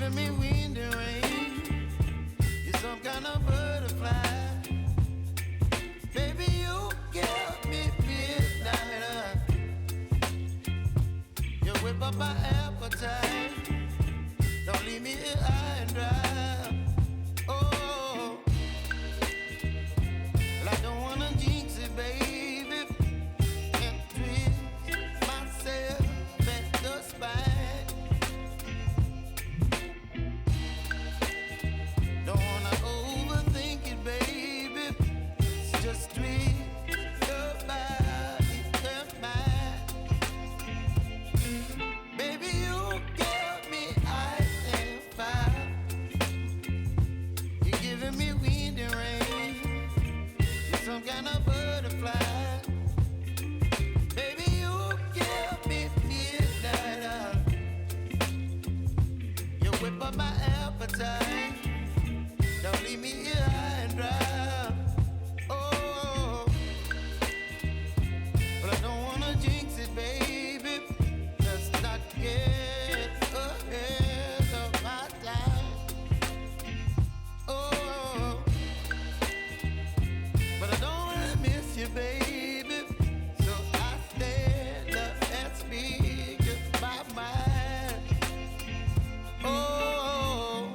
giving me wind and rain. You're some kind of butterfly. Baby, you give me midnight. You whip up my appetite. Don't leave me here high and dry. Oh, well, I don't wanna jinx it, baby, and twist myself at the spine. Don't wanna overthink it, baby. It's just twist your body and mine. Baby, you give me ice and fire. You're giving me wind and rain. You're some kind of butterfly. Baby, you give me midnight. You whip up my appetite. Don't leave me here high and dry. Oh, but I don't wanna jinx it, baby. Let's not get ahead of my time. Oh, but I don't wanna miss you, baby. So I stand up and speak my mind. Oh,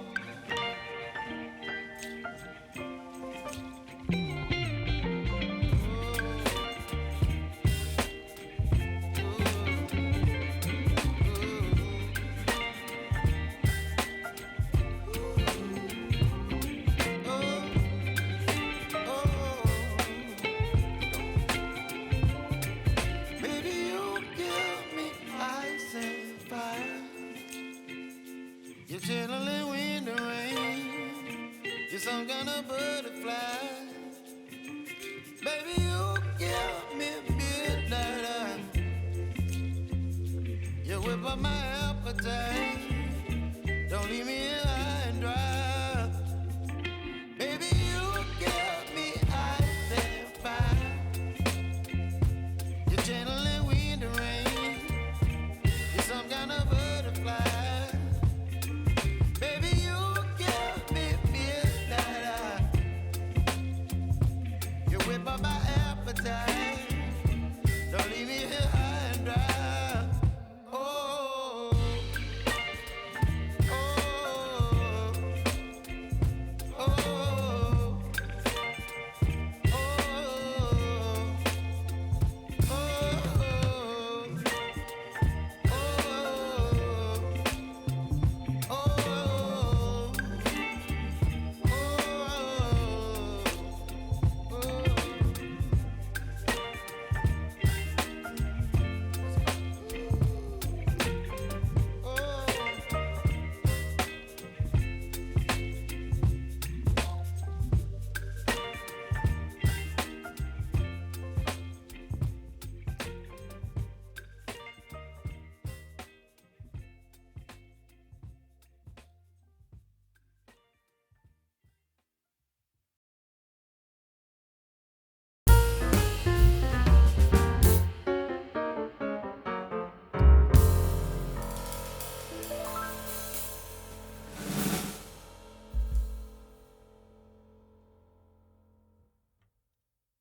baby, you give me ice and fire. You're chilling wind and rain. You're some kind of butterfly. Baby, you give me midnight. You whip up my appetite. Don't leave me